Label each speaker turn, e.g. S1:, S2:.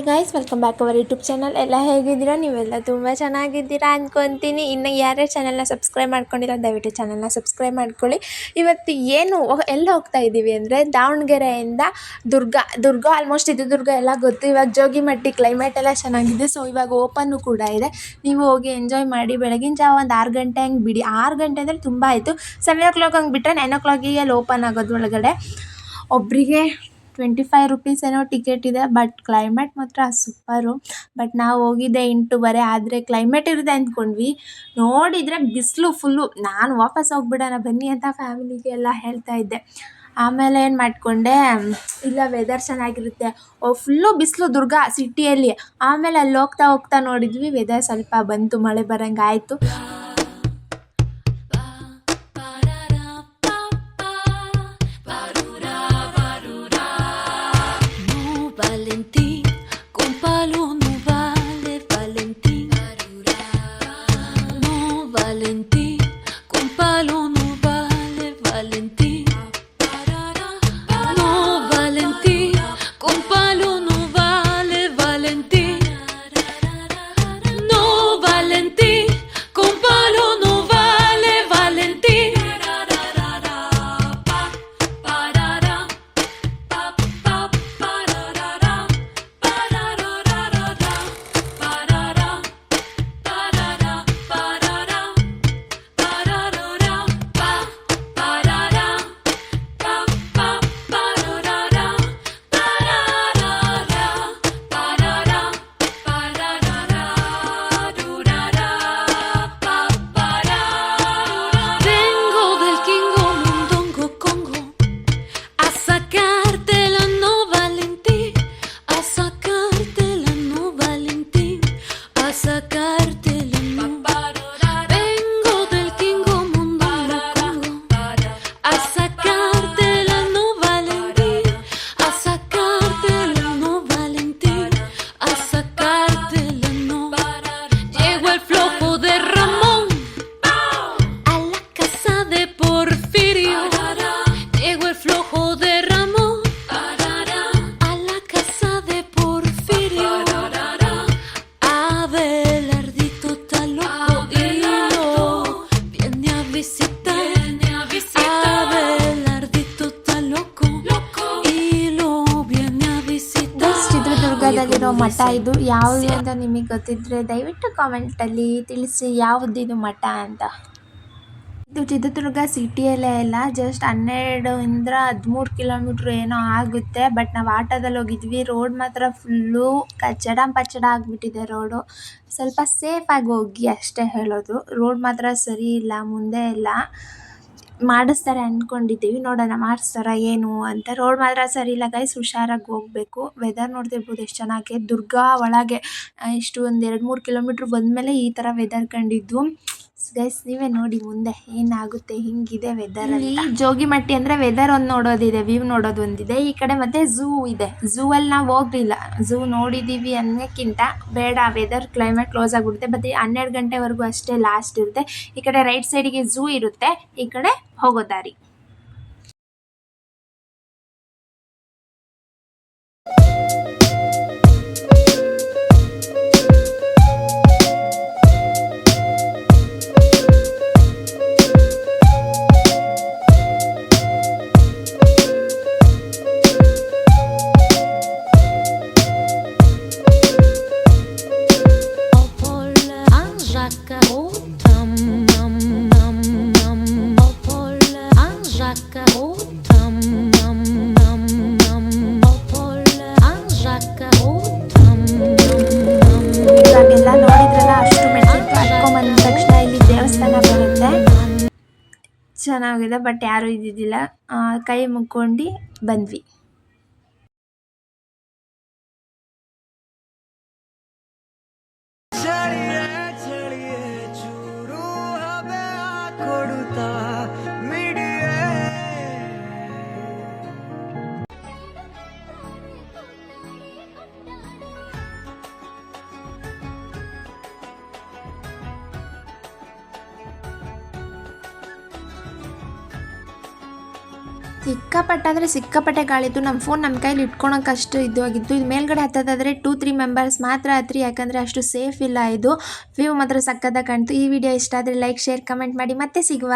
S1: Hi guys, welcome back our YouTube channel. ಎಲ್ಲ ಹೇಗಿದ್ದೀರಾ? ನೀವೆಲ್ಲ ತುಂಬ ಚೆನ್ನಾಗಿದ್ದೀರಾ ಅಂದ್ಕೊತೀನಿ. ಇನ್ನು ಯಾರ್ಯಾರು ಚಾನಲ್ನ ಸಬ್ಸ್ಕ್ರೈಬ್ ಮಾಡ್ಕೊಂಡಿರೋ ದಯವಿಟ್ಟು ಚಾನಲ್ನ ಸಬ್ಸ್ಕ್ರೈಬ್ ಮಾಡ್ಕೊಳ್ಳಿ. ಇವತ್ತು ಎಲ್ಲ ಹೋಗ್ತಾ ಇದ್ದೀವಿ ಅಂದರೆ ದಾವಣಗೆರೆಯಿಂದ ದುರ್ಗ ಆಲ್ಮೋಸ್ಟ್ ಇದು ದುರ್ಗ ಎಲ್ಲ ಗೊತ್ತು. ಇವಾಗ ಜೋಗಿಮಟ್ಟಿ ಕ್ಲೈಮೇಟ್ ಎಲ್ಲ ಚೆನ್ನಾಗಿದೆ. ಸೊ ಇವಾಗ ಓಪನ್ನು ಕೂಡ ಇದೆ. ನೀವು ಹೋಗಿ ಎಂಜಾಯ್ ಮಾಡಿ. ಬೆಳಗಿನ ಜಾವ ಒಂದು 6 ಗಂಟೆ ಹಂಗೆ ಬಿಡಿ. 6 ಗಂಟೆ ಅಂದರೆ ತುಂಬ ಆಯಿತು. 7 o'clock ಹಂಗೆ ಬಿಟ್ಟರೆ 9 o'clock ಅಲ್ಲಿ ಓಪನ್ ಆಗೋದು ಒಳಗಡೆ. ಒಬ್ಬರಿಗೆ 25 ರೂಪೀಸ್ ಏನೋ ಟಿಕೆಟ್ ಇದೆ. ಬಟ್ ಕ್ಲೈಮೇಟ್ ಮಾತ್ರ ಸೂಪರು. ಬಟ್ ನಾವು ಹೋಗಿದ್ದೆ 8:30 ಆದರೆ ಕ್ಲೈಮೇಟ್ ಇರುತ್ತೆ ಅಂದ್ಕೊಂಡ್ವಿ. ನೋಡಿದರೆ ಬಿಸಿಲು ಫುಲ್ಲು. ನಾನು ವಾಪಸ್ ಹೋಗ್ಬಿಡೋಣ ಬನ್ನಿ ಅಂತ ಫ್ಯಾಮಿಲಿಗೆ ಎಲ್ಲ ಹೇಳ್ತಾ ಇದ್ದೆ. ಆಮೇಲೆ ಏನು ಮಾಡಿಕೊಂಡೆ, ಇಲ್ಲ ವೆದರ್ ಚೆನ್ನಾಗಿರುತ್ತೆ, ಫುಲ್ಲು ಬಿಸಿಲು ದುರ್ಗ ಸಿಟಿಯಲ್ಲಿ. ಆಮೇಲೆ ಅಲ್ಲಿ ಹೋಗ್ತಾ ನೋಡಿದ್ವಿ, ವೆದರ್ ಸ್ವಲ್ಪ ಬಂತು, ಮಳೆ ಬರೋಂಗೆ ಆಯಿತು. ಚಿತ್ರದುರ್ಗದಲ್ಲಿರೋ ಮಠ ಇದು ಯಾವುದು ಅಂತ ನಿಮಗೆ ಗೊತ್ತಿದ್ರೆ ದಯವಿಟ್ಟು ಕಾಮೆಂಟಲ್ಲಿ ತಿಳಿಸಿ, ಯಾವುದಿದು ಮಠ ಅಂತ. ಇದು ಚಿತ್ರದುರ್ಗ ಸಿಟಿಯಲ್ಲೇ ಇಲ್ಲ, ಜಸ್ಟ್ 12ಇಂದ 13 ಕಿಲೋಮೀಟ್ರ್ ಏನೋ ಆಗುತ್ತೆ. ಬಟ್ ನಾವು ಆಟೋದಲ್ಲಿ ಹೋಗಿದ್ವಿ. ರೋಡ್ ಮಾತ್ರ ಫುಲ್ಲು ಕಚ್ಚಡ ಪಚ್ಚಡ ಆಗಿಬಿಟ್ಟಿದೆ ರೋಡು. ಸ್ವಲ್ಪ ಸೇಫಾಗಿ ಹೋಗಿ ಅಷ್ಟೇ ಹೇಳೋದು. ರೋಡ್ ಮಾತ್ರ ಸರಿ ಇಲ್ಲ, ಮುಂದೆ ಎಲ್ಲ ಮಾಡಿಸ್ತಾರೆ ಅಂದ್ಕೊಂಡಿದ್ದೀವಿ, ನೋಡೋಣ ಮಾಡಿಸ್ತಾರ ಏನು ಅಂತ. ರೋಡ್ ಮಾತ್ರ ಸರಿ ಇಲ್ಲ ಗೈಸ್, ಹುಷಾರಾಗಿ ಹೋಗಬೇಕು. ವೆದರ್ ನೋಡ್ತಿರ್ಬೋದು ಎಷ್ಟು ಚೆನ್ನಾಗಿ. ದುರ್ಗ ಒಳಗೆ ಇಷ್ಟು ಒಂದು 2-3 ಕಿಲೋಮೀಟ್ರ್ ಬಂದಮೇಲೆ ಈ ಥರ ವೆದರ್ ಕಂಡಿದ್ದು ಗೈಸ್. ನೀವೇ ನೋಡಿ ಮುಂದೆ ಏನಾಗುತ್ತೆ. ಹಿಂಗಿದೆ ವೆದರ್. ಅಲ್ಲಿ ಜೋಗಿಮಟ್ಟಿ ಅಂದರೆ ವೆದರ್ ಒಂದು ನೋಡೋದಿದೆ, ವ್ಯೂ ನೋಡೋದು ಒಂದಿದೆ. ಈ ಕಡೆ ಮತ್ತೆ ಝೂ ಇದೆ. ಝೂ ಅಲ್ಲಿ ನಾವು ಹೋಗಲಿಲ್ಲ. ಝೂ ನೋಡಿದ್ದೀವಿ ಅನ್ನೋಕ್ಕಿಂತ ಬೇಡ, ವೆದರ್ ಕ್ಲೈಮೇಟ್ ಕ್ಲೋಸ್ ಆಗಿಬಿಡುತ್ತೆ. ಮತ್ತು 12 ಗಂಟೆವರೆಗೂ ಅಷ್ಟೇ ಲಾಸ್ಟ್ ಇರುತ್ತೆ. ಈ ಕಡೆ ರೈಟ್ ಸೈಡಿಗೆ ಝೂ ಇರುತ್ತೆ, ಈ ಕಡೆ ಹೋಗೋ ದಾರಿ. ಚೆನ್ನಾಗಿದೆ. ಬಟ್ ಯಾರೂ ಇದ್ದಿದ್ದಿಲ್ಲ, ಕೈ ಮುಕ್ಕೊಂಡು ಬಂದ್ವಿ. ಸಿಕ್ಕಾಪಟ್ಟೆ ಅಂದರೆ ಸಿಕ್ಕಾಪಟ್ಟೆ ಗಾಳಿತ್ತು. ನಮ್ಮ ಫೋನ್ ನಮ್ಮ ಕೈಲಿ ಇಟ್ಕೊಳಕ್ಕಷ್ಟು ಇದು ಆಗಿತ್ತು. ಇದು ಮೇಲ್ಗಡೆ ಹತ್ತೋದಾದರೆ 2-3 ಮೆಂಬರ್ಸ್ ಮಾತ್ರ ಹತ್ರಿ, ಯಾಕಂದರೆ ಅಷ್ಟು ಸೇಫ್ ಇಲ್ಲ ಇದು. ವ್ಯೂ ಮಾತ್ರ ಸಕ್ಕತ್ತಾಗಿ ಕಾಣ್ತು. ಈ ವಿಡಿಯೋ ಇಷ್ಟ ಆದರೆ ಲೈಕ್, ಶೇರ್, ಕಮೆಂಟ್ ಮಾಡಿ. ಮತ್ತೆ ಸಿಗುವ.